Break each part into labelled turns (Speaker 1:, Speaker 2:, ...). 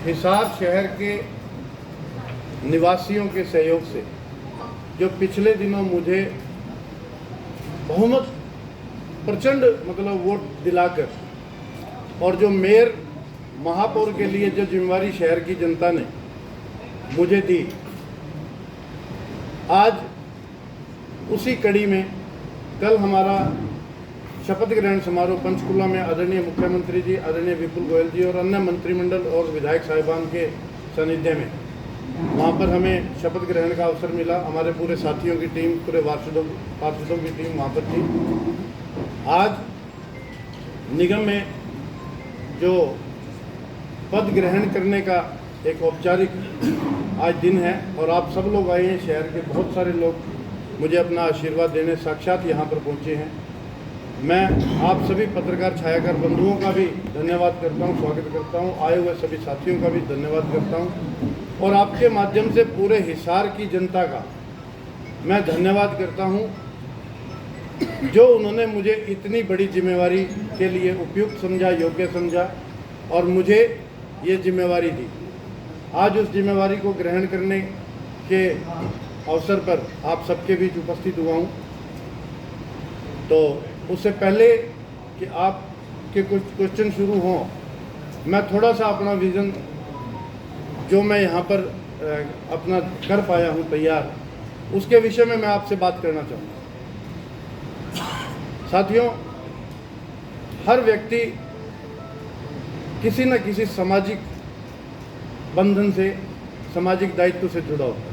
Speaker 1: हिसार शहर के निवासियों के सहयोग से जो पिछले दिनों मुझे बहुमत प्रचंड वोट दिलाकर और जो मेयर महापौर के लिए जो जिम्मेवारी शहर की जनता ने मुझे दी, आज उसी कड़ी में कल हमारा शपथ ग्रहण समारोह पंचकुला में आदरणीय मुख्यमंत्री जी, आदरणीय विपुल गोयल जी और अन्य मंत्रिमंडल और विधायक साहिबान के सानिध्य में वहाँ पर हमें शपथ ग्रहण का अवसर मिला। हमारे पूरे साथियों की टीम, पूरे पार्षदों की टीम वहाँ पर थी। आज निगम में जो पद ग्रहण करने का एक औपचारिक आज दिन है और आप सब लोग आए हैं। शहर के बहुत सारे लोग मुझे अपना आशीर्वाद देने साक्षात यहाँ पर पहुँचे हैं। मैं आप सभी पत्रकार छायाकार बंधुओं का भी धन्यवाद करता हूँ, स्वागत करता हूँ। आए हुए सभी साथियों का भी धन्यवाद करता हूँ और आपके माध्यम से पूरे हिसार की जनता का मैं धन्यवाद करता हूँ जो उन्होंने मुझे इतनी बड़ी जिम्मेवारी के लिए उपयुक्त समझा, योग्य समझा और मुझे ये जिम्मेवारी दी। आज उस जिम्मेवारी को ग्रहण करने के अवसर पर आप सबके बीच उपस्थित हुआ हूँ। तो उससे पहले कि आपके कुछ क्वेश्चन शुरू हों, मैं थोड़ा सा अपना विज़न जो मैं यहाँ पर अपना कर पाया हूँ तैयार, उसके विषय में मैं आपसे बात करना चाहूँगा। साथियों, हर व्यक्ति किसी न किसी सामाजिक बंधन से, सामाजिक दायित्व से जुड़ा होता है।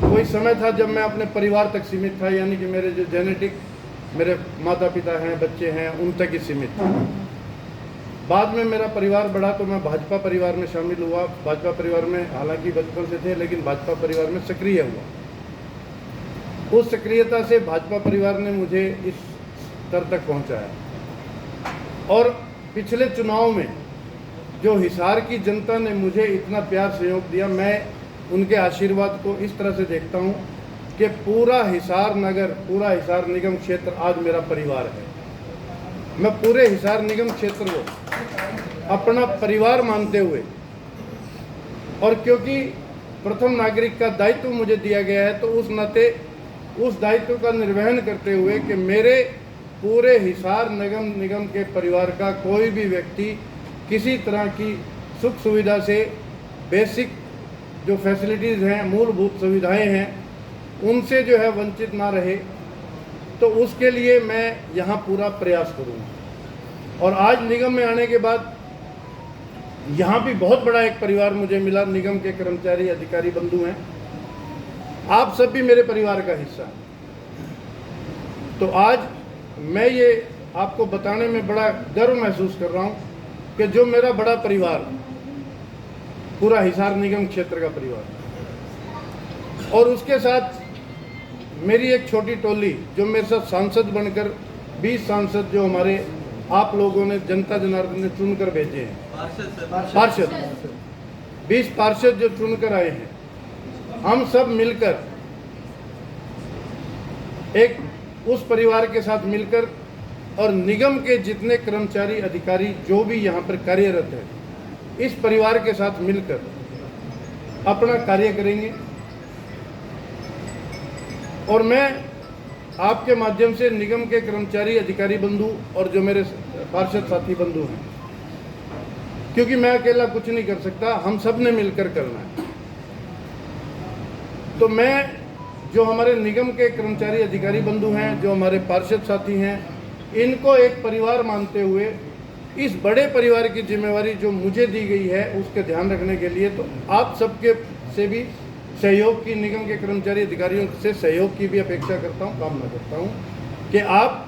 Speaker 1: कोई समय था जब मैं अपने परिवार तक सीमित था, यानी कि मेरे जो जेनेटिक मेरे माता पिता हैं, बच्चे हैं, उन तक ही सीमित था। बाद में मेरा परिवार बढ़ा तो मैं भाजपा परिवार में शामिल हुआ। भाजपा परिवार में हालांकि बचपन से थे, लेकिन भाजपा परिवार में सक्रिय हुआ। उस सक्रियता से भाजपा परिवार ने मुझे इस स्तर तक पहुंचाया और पिछले चुनाव में जो हिसार की जनता ने मुझे इतना प्यार सहयोग दिया, मैं उनके आशीर्वाद को इस तरह से देखता हूं कि पूरा हिसार नगर, पूरा हिसार निगम क्षेत्र आज मेरा परिवार है। मैं पूरे हिसार निगम क्षेत्र को अपना परिवार मानते हुए और क्योंकि प्रथम नागरिक का दायित्व मुझे दिया गया है, तो उस नाते उस दायित्व का निर्वहन करते हुए कि मेरे पूरे हिसार निगम के परिवार का कोई भी व्यक्ति किसी तरह की सुख सुविधा से, बेसिक जो फैसिलिटीज़ हैं, मूलभूत सुविधाएं हैं, उनसे जो है वंचित ना रहे, तो उसके लिए मैं यहाँ पूरा प्रयास करूँगा। और आज निगम में आने के बाद यहाँ भी बहुत बड़ा एक परिवार मुझे मिला। निगम के कर्मचारी, अधिकारी बंधु हैं, आप सब भी मेरे परिवार का हिस्सा हैं। तो आज मैं ये आपको बताने में बड़ा गर्व महसूस कर रहा हूँ कि जो मेरा बड़ा परिवार, पूरा हिसार निगम क्षेत्र का परिवार, और उसके साथ मेरी एक छोटी टोली जो मेरे साथ सांसद बनकर 20 सांसद जो हमारे आप लोगों ने, जनता जनार्दन ने चुनकर भेजे हैं, पार्षद 20 पार्षद जो चुनकर आए हैं, हम सब मिलकर एक उस परिवार के साथ मिलकर और निगम के जितने कर्मचारी, अधिकारी जो भी यहाँ पर कार्यरत हैं, इस परिवार के साथ मिलकर अपना कार्य करेंगे। और मैं आपके माध्यम से निगम के कर्मचारी, अधिकारी बंधु और जो मेरे पार्षद साथी बंधु हैं, क्योंकि मैं अकेला कुछ नहीं कर सकता, हम सब ने मिलकर करना है। तो मैं जो हमारे निगम के कर्मचारी, अधिकारी बंधु हैं, जो हमारे पार्षद साथी हैं, इनको एक परिवार मानते हुए इस बड़े परिवार की जिम्मेवारी जो मुझे दी गई है उसके ध्यान रखने के लिए, तो आप सबके से भी सहयोग की, निगम के कर्मचारी अधिकारियों से सहयोग की भी अपेक्षा करता हूं, कामना करता हूं कि आप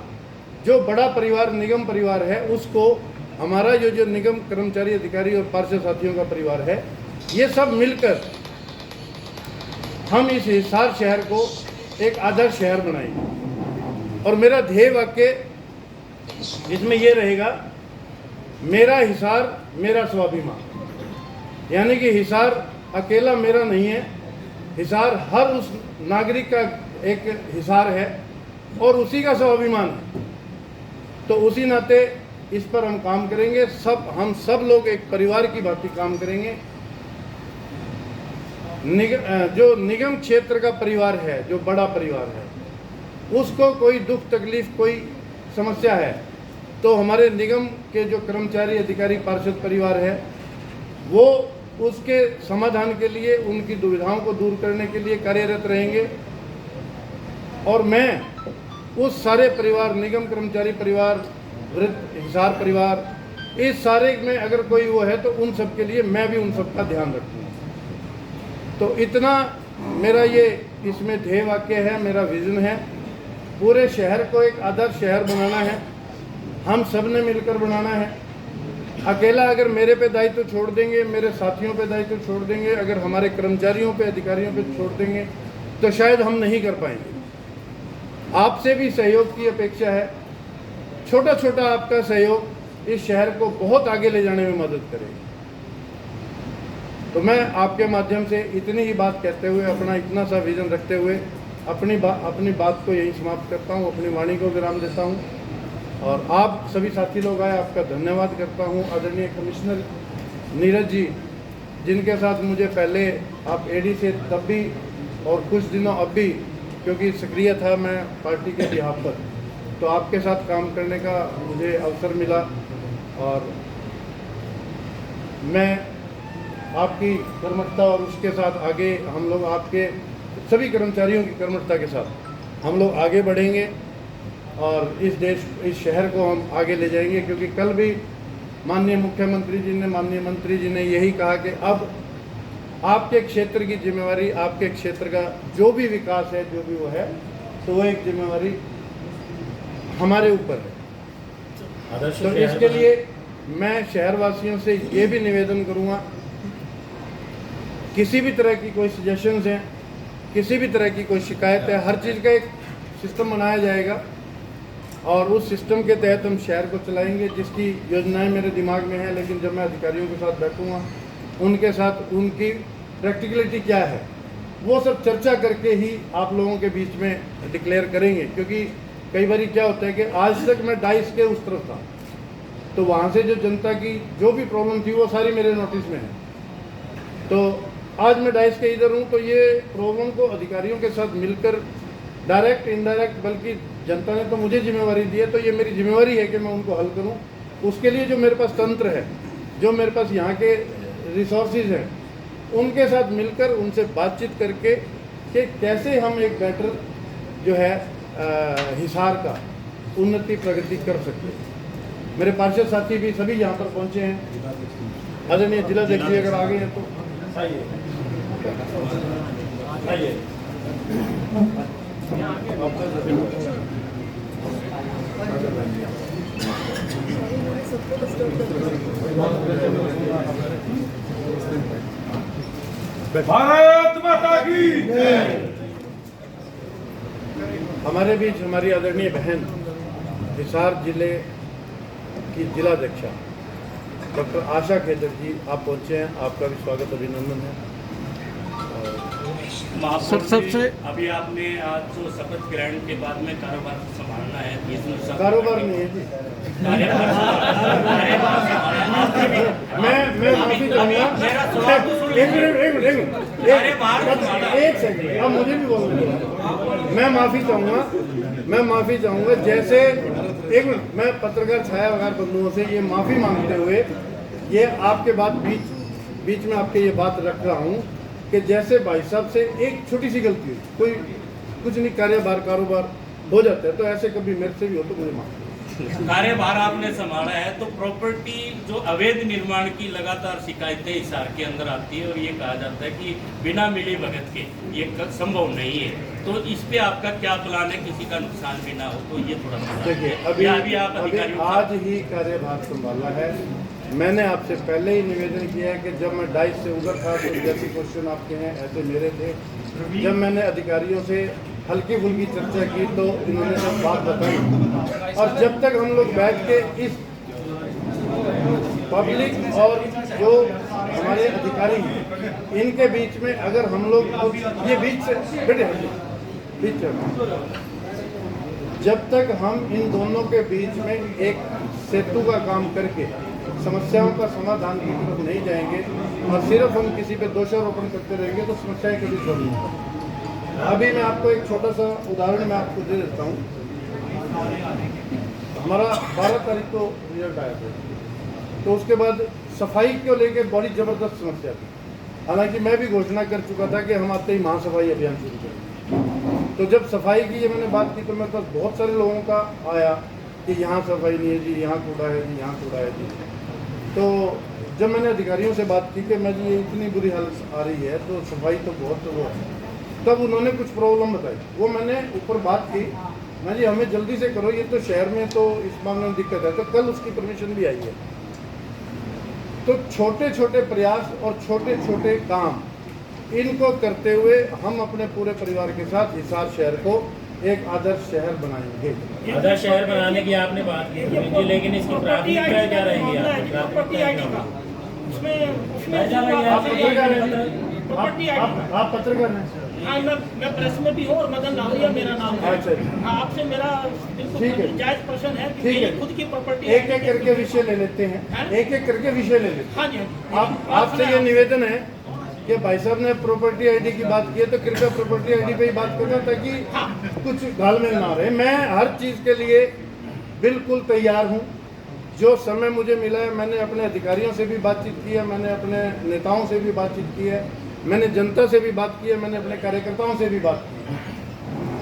Speaker 1: जो बड़ा परिवार निगम परिवार है उसको, हमारा जो निगम कर्मचारी, अधिकारी और पार्षद साथियों का परिवार है, ये सब मिलकर हम इस हिसार शहर को एक आदर्श शहर बनाएंगे। और मेरा ध्येय वाक्य इसमें ये रहेगा, मेरा हिसार मेरा स्वाभिमान। यानी कि हिसार अकेला मेरा नहीं है, हिसार हर उस नागरिक का एक हिसार है और उसी का स्वाभिमान है। तो उसी नाते इस पर हम काम करेंगे। हम सब लोग एक परिवार की भांति काम करेंगे। जो निगम क्षेत्र का परिवार है, जो बड़ा परिवार है, उसको कोई दुख तकलीफ, कोई समस्या है तो हमारे निगम के जो कर्मचारी, अधिकारी, पार्षद परिवार है वो उसके समाधान के लिए, उनकी दुविधाओं को दूर करने के लिए कार्यरत रहेंगे। और मैं उस सारे परिवार, निगम कर्मचारी परिवार, वृद्ध हिसार परिवार, इस सारे में अगर कोई वो है तो उन सब के लिए मैं भी उन सब का ध्यान रखूँगा। तो इतना मेरा ये इसमें ध्येय वाक्य है, मेरा विज़न है। पूरे शहर को एक आदर्श शहर बनाना है, हम सब ने मिलकर बनाना है। अकेला अगर मेरे पे दायित्व छोड़ देंगे, मेरे साथियों पे दायित्व छोड़ देंगे, अगर हमारे कर्मचारियों पे, अधिकारियों पे छोड़ देंगे तो शायद हम नहीं कर पाएंगे। आपसे भी सहयोग की अपेक्षा है। छोटा छोटा आपका सहयोग इस शहर को बहुत आगे ले जाने में मदद करेगा। तो मैं आपके माध्यम से इतनी ही बात कहते हुए, अपना इतना सा विज़न रखते हुए अपनी बात को यहीं समाप्त करता हूँ, अपनी वाणी को विराम देता हूँ। और आप सभी साथी लोग आए, आपका धन्यवाद करता हूँ। आदरणीय कमिश्नर नीरज जी, जिनके साथ मुझे पहले आप एडी से तब भी और कुछ दिनों अब भी, क्योंकि सक्रिय था मैं पार्टी के बिहाफ पर, तो आपके साथ काम करने का मुझे अवसर मिला। और मैं आपकी कर्मठता और उसके साथ आगे हम लोग, आपके सभी कर्मचारियों की कर्मठता के साथ हम लोग आगे बढ़ेंगे और इस शहर को हम आगे ले जाएंगे। क्योंकि कल भी माननीय मुख्यमंत्री जी ने, माननीय मंत्री जी ने यही कहा कि अब आपके क्षेत्र की जिम्मेवारी, आपके क्षेत्र का जो भी विकास है, जो भी वो है, तो वो एक जिम्मेवारी हमारे ऊपर है। तो इसके लिए मैं शहरवासियों से ये भी निवेदन करूँगा, किसी भी तरह की कोई सजेशंस हैं, किसी भी तरह की कोई शिकायत है, हर चीज़ का एक सिस्टम बनाया जाएगा और उस सिस्टम के तहत हम शहर को चलाएंगे। जिसकी योजनाएं मेरे दिमाग में हैं, लेकिन जब मैं अधिकारियों के साथ बैठूंगा, उनके साथ उनकी प्रैक्टिकलिटी क्या है वो सब चर्चा करके ही आप लोगों के बीच में डिक्लेयर करेंगे। क्योंकि कई बार क्या होता है कि आज तक मैं डाइस के उस तरफ था, तो वहाँ से जो जनता की जो भी प्रॉब्लम थी वो सारी मेरे नोटिस में है। तो आज मैं डाइस के इधर हूँ, तो ये प्रॉब्लम को अधिकारियों के साथ मिलकर, डायरेक्ट इनडायरेक्ट, बल्कि जनता ने तो मुझे जिम्मेवारी दी है, तो ये मेरी जिम्मेवारी है कि मैं उनको हल करूँ। उसके लिए जो मेरे पास तंत्र है, जो मेरे पास यहाँ के रिसोर्सेज हैं, उनके साथ मिलकर उनसे बातचीत करके कि कैसे हम एक बेटर जो है हिसार का उन्नति, प्रगति कर सकते हैं। मेरे पार्षद साथी भी सभी यहाँ पर पहुँचे हैं। आदरणीय जिलाध्यक्ष जी अगर आ गए हैं तो आइए।
Speaker 2: भारत माता की।
Speaker 1: हमारे बीच हमारी आदरणीय बहन, हिसार जिले की जिलाध्यक्षा डॉक्टर आशा खेदर जी, आप पहुंचे हैं, आपका भी स्वागत, अभिनंदन है।
Speaker 3: सबसे अभी आपने आज जो शपथ ग्रहण के बाद में कारोबार संभालना है,
Speaker 1: कारोबार नहीं है जी, मैं माफी चाहूँगा। एक सेकंड, अब मुझे भी बोलने दो। मैं माफी चाहूँगा। जैसे एक मिनट, मैं पत्रकार छायावार बंधुओं से ये माफ़ी मांगते हुए ये आपके बात बीच में आपके ये बात रख रहा हूँ कि जैसे भाई साहब से एक छोटी सी गलती हुई, कोई कुछ नहीं, कारोबार हो जाता है, तो ऐसे कभी मेरे से भी हो तो मुझे माफ।
Speaker 3: कार्यभार आपने संभाला है तो प्रॉपर्टी जो अवैध निर्माण की लगातार शिकायतें हिसार के अंदर आती है और ये कहा जाता है कि बिना मिली भगत के ये संभव नहीं है, तो इस पे आपका क्या प्लान है, किसी का नुकसान भी ना हो? तो ये थोड़ा
Speaker 1: देखिए, अभी आप अधिकारियों आज ही कार्यभार संभाला है। मैंने आपसे पहले ही निवेदन किया है कि जब मैं डाइस से उधर था तो जैसे क्वेश्चन आपके हैं ऐसे मेरे थे। जब मैंने अधिकारियों से हल्की फुल्की चर्चा की तो इन्होंने सब बात बताई, और जब तक हम लोग बैठ के इस पब्लिक और जो हमारे अधिकारी हैं इनके बीच में अगर हम लोग ये बीच जब तक हम इन दोनों के बीच में एक सेतु का काम करके समस्याओं का समाधान की तरफ नहीं जाएंगे और सिर्फ हम किसी पे दोषारोपण करते रहेंगे तो समस्याएं कभी सॉल्व नहीं होंगी। अभी मैं आपको एक छोटा सा उदाहरण मैं आपको दे देता हूँ। हमारा 12 तारीख को रिजल्ट आया था, तो उसके बाद सफाई को लेकर बड़ी ज़बरदस्त समस्या थी। हालांकि मैं भी घोषणा कर चुका था कि हम आते ही महासफाई अभियान शुरू करेंगे। तो जब सफाई की ये मैंने बात की तो मेरे पास बहुत सारे लोगों का आया कि यहाँ सफाई नहीं है जी, यहाँ कूड़ा है जी, यहाँ कूड़ा है जी। तो जब मैंने अधिकारियों से बात की कि मैं जी ये इतनी बुरी हालत आ रही है तो सफाई तो बहुत वो है, तब उन्होंने कुछ प्रॉब्लम बताई। वो मैंने ऊपर बात की, मैं जी हमें जल्दी से करो, ये तो शहर में तो इस मामले में दिक्कत है। तो कल उसकी परमिशन भी आई है। तो छोटे छोटे प्रयास और छोटे छोटे काम इनको करते हुए हम अपने पूरे परिवार के साथ हिसार शहर को एक आदर्श शहर बनाएंगे।
Speaker 4: आदर्श शहर बनाने की आपने बात की जी, लेकिन इसकी प्राथमिकता क्या रहेगी?
Speaker 1: आप पत्रकार हैं?
Speaker 5: हाँ, मैं प्रेस में भी हूँ और मदन लावरिया मेरा नाम है।
Speaker 1: अच्छा।
Speaker 5: हाँ, आपसे मेरा बिल्कुल
Speaker 1: ठीक है।
Speaker 5: जायज प्रश्न है कि
Speaker 1: ठीक है।
Speaker 5: मेरी खुद की प्रॉपर्टी
Speaker 1: एक एक करके विषय ले लेते हैं, एक एक करके विषय ले लेते हैं।
Speaker 5: हाँ जी, हाँ जी।
Speaker 1: आपसे ये निवेदन है कि भाई साहब ने प्रॉपर्टी आईडी की बात की है तो कृपया प्रॉपर्टी आईडी पे ही बात करना ताकि कुछ घालमेल ना रहे। मैं हर चीज़ के लिए बिल्कुल तैयार हूँ। जो समय मुझे मिला है मैंने अपने अधिकारियों से भी बातचीत की है, मैंने अपने नेताओं से भी बातचीत की है, मैंने जनता से भी बात की है, मैंने अपने कार्यकर्ताओं से भी बात की है।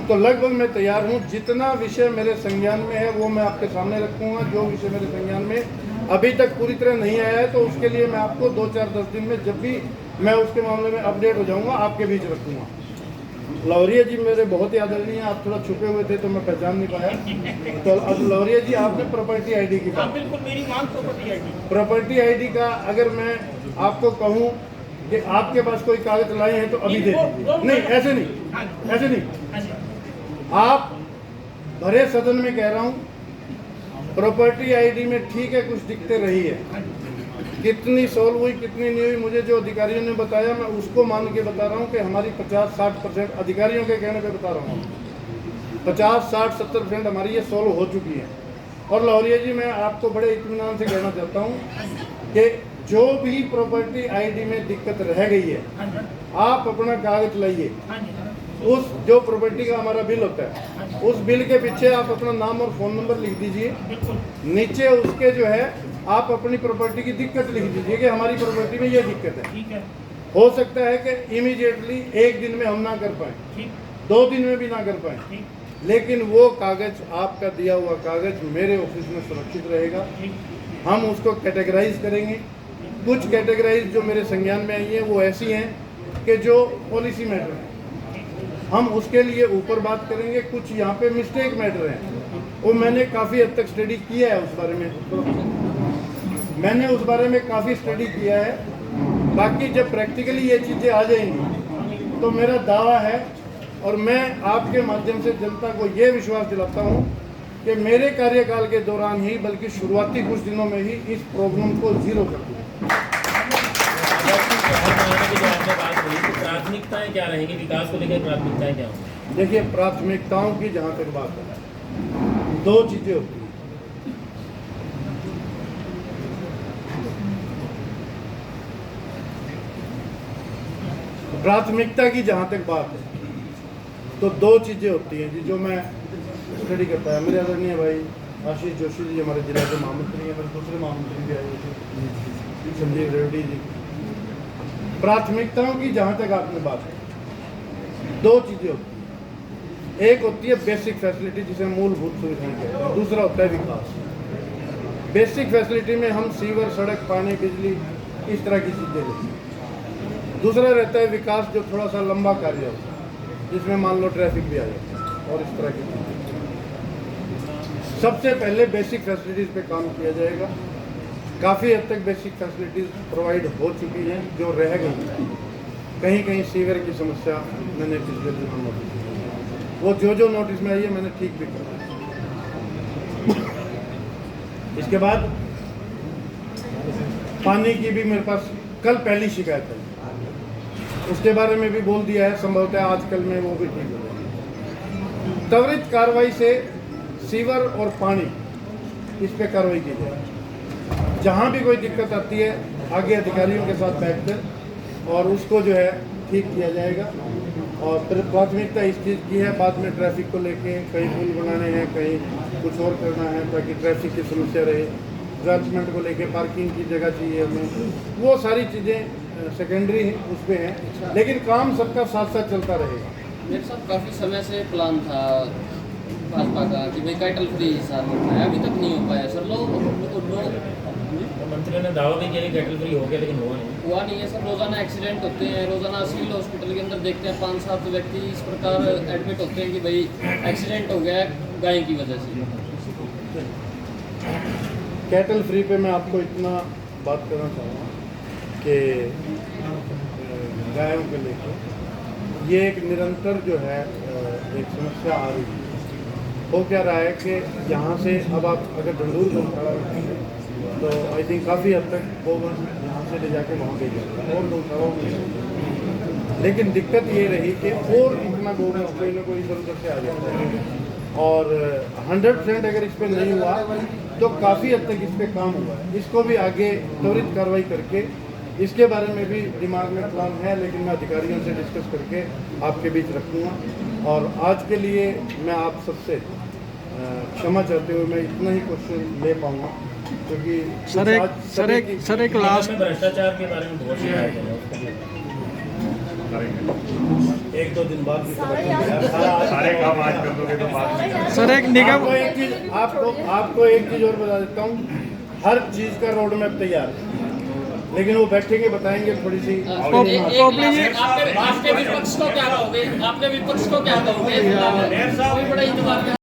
Speaker 1: तो लगभग मैं तैयार हूँ। जितना विषय मेरे संज्ञान में है वो मैं आपके सामने रखूँगा। जो विषय मेरे संज्ञान में अभी तक पूरी तरह नहीं आया है तो उसके लिए मैं आपको 2-4-10 दिन में जब भी मैं उसके मामले में अपडेट हो जाऊँगा आपके बीच रखूँगा। लावरिया जी मेरे बहुत ही आदरणीय हैं, आप थोड़ा छुपे हुए थे तो मैं पहचान नहीं पाया। तो अब लावरिया जी आपने प्रॉपर्टी आईडी की बात,
Speaker 5: बिल्कुल मेरी मांग प्रॉपर्टी आईडी।
Speaker 1: प्रॉपर्टी आईडी का अगर मैं आपको कहूँ कि आपके पास कोई कागज लाए हैं तो अभी दे दीजिए। नहीं ऐसे नहीं, ऐसे नहीं। आप भरे सदन में कह रहा हूँ प्रॉपर्टी आईडी में ठीक है कुछ दिक्कतें रही है, कितनी सॉल्व हुई कितनी नहीं हुई मुझे जो अधिकारियों ने बताया मैं उसको मान के बता रहा हूँ कि हमारी 50-60% अधिकारियों के कहने पे बता रहा हूँ 50-60-70% हमारी ये सॉल्व हो चुकी है। और लावरिया जी मैं आपको बड़े इत्मीनान से कहना चाहता हूँ कि जो भी प्रॉपर्टी आईडी में दिक्कत रह गई है आप अपना कागज लाइए, उस जो प्रॉपर्टी का हमारा बिल होता है उस बिल के पीछे आप अपना नाम और फ़ोन नंबर लिख दीजिए, नीचे उसके जो है आप अपनी प्रॉपर्टी की दिक्कत लिख दीजिए कि हमारी प्रॉपर्टी में ये दिक्कत है। हो सकता है कि इमीडिएटली एक दिन में हम ना कर पाए, 2 दिन में भी ना कर पाए, लेकिन वो कागज आपका दिया हुआ कागज मेरे ऑफिस में सुरक्षित रहेगा। हम उसको कैटेगराइज करेंगे। कुछ कैटेगराइज जो मेरे संज्ञान में आई है वो ऐसी हैं कि जो पॉलिसी मैटर है, हम उसके लिए ऊपर बात करेंगे। कुछ यहाँ पे मिस्टेक मैटर हैं, वो मैंने काफ़ी हद तक स्टडी किया है, उस बारे में मैंने उस बारे में काफ़ी स्टडी किया है। बाकी जब प्रैक्टिकली ये चीज़ें आ जाएंगी तो मेरा दावा है और मैं आपके माध्यम से जनता को ये विश्वास दिलाता हूँ कि मेरे कार्यकाल के दौरान ही बल्कि शुरुआती कुछ दिनों में ही इस प्रॉब्लम को जीरो कर दूँगा।
Speaker 4: प्राथमिकताएं क्या रहेंगी, विकास को लेकर प्राथमिकताएं क्या होंगी?
Speaker 1: देखिए प्राथमिकताओं की जहाँ तक बात है 2 चीज़ें होती हैं। प्राथमिकता की जहाँ तक बात है तो 2 चीज़ें होती हैं जी जो मैं स्टडी करता है। मेरे आदरणीय भाई आशीष जोशी जी हमारे जिला के महामंत्री हैं, मेरे दूसरे महामंत्री भी आए हुए थे संजीव रेड्डी जी। प्राथमिकताओं की जहाँ तक आपने बात की 2 चीज़ें होती हैं। एक होती है बेसिक फैसिलिटी जिसे मूलभूत सुविधाएं कहते हैं, दूसरा होता है विकास। बेसिक फैसिलिटी में हम सीवर, सड़क, पानी, बिजली इस तरह की चीज़ें लेते हैं। दूसरा रहता है विकास जो थोड़ा सा लंबा कार्य होता है जिसमें मान लो ट्रैफिक भी आ जाता है और इस तरह की चीज़ें। सबसे पहले बेसिक फैसिलिटीज़ पे काम किया जाएगा। काफ़ी हद तक बेसिक फैसिलिटीज़ प्रोवाइड हो चुकी हैं, जो रह गई कहीं कहीं सीवर की समस्या मैंने पिछले दिनों नोटिस की, वो जो नोटिस में आई है मैंने ठीक भी करा। इसके बाद पानी की भी मेरे पास कल पहली शिकायत है, उसके बारे में भी बोल दिया है, संभवतः आजकल में वो भी ठीक हो जाएगी। त्वरित कार्रवाई से सीवर और पानी इस पर कार्रवाई की जाए। जहाँ भी कोई दिक्कत आती है आगे अधिकारियों के साथ बैठकर और उसको जो है ठीक किया जाएगा। और फिर प्राथमिकता इस चीज़ की है, बाद में ट्रैफिक को लेके कहीं पुल बनाने हैं, कहीं कुछ और करना है ताकि ट्रैफिक की समस्या रहे। डेवलपमेंट को लेके पार्किंग की जगह चाहिए हमें, वो सारी चीज़ें सेकेंडरी उस पर हैं, लेकिन काम सबका साथ साथ चलता रहेगा।
Speaker 6: मेरे साथ काफ़ी समय से प्लान था भाजपा का कि भाई कैटल फ्री हिसाब है, अभी तक नहीं हो पाया सर। लोग
Speaker 4: मंत्री ने दावा भी किया कि कैटल फ्री हो गया, लेकिन हुआ नहीं
Speaker 6: है सर। रोज़ाना एक्सीडेंट होते हैं, रोज़ाना सिविल हॉस्पिटल के अंदर देखते हैं 5-7 व्यक्ति इस प्रकार एडमिट होते हैं कि भाई एक्सीडेंट हो गया है गाय की वजह से।
Speaker 1: कैटल फ्री पे मैं आपको इतना बात करना चाहूँगा कि गायों को लेकर ये एक निरंतर जो है एक समस्या आ रही है। हो क्या रहा है कि यहाँ से अब आप अगर धंधूर को खड़ा रखेंगे तो आई थिंक काफ़ी हद तक गोवन यहाँ से ले जाके वहाँ भेज जाता है और लोग खड़ा होंगे। लेकिन दिक्कत ये रही कि और इतना गोवन कोई ना कोई इधर उधर से आ जाता है और 100% अगर इस पर नहीं हुआ तो काफ़ी हद तक इस पर काम हुआ है। इसको भी आगे त्वरित कार्रवाई करके इसके बारे में भी दिमाग में प्लान है, लेकिन मैं अधिकारियों से डिस्कस करके आपके बीच रखूँगा। और आज के लिए मैं आप सबसे क्षमा चाहते हुए मैं इतना ही क्वेश्चन ले पाऊँगा, क्योंकि
Speaker 4: सर एक लास्ट भ्रष्टाचार के बारे में बहुत शिकायत है,
Speaker 1: एक दो दिन बाद
Speaker 2: सारे काम आज कर दोगे तो बात नहीं।
Speaker 1: सर एक निगम आपको एक चीज़ और बता देता हूँ, हर चीज़ का रोड मैप तैयार है, लेकिन वो बैठेंगे बताएंगे थोड़ी सी।
Speaker 6: आपके विपक्ष को क्या कहोगे? आपके विपक्ष को क्या कहोगे? बड़ा इंतजार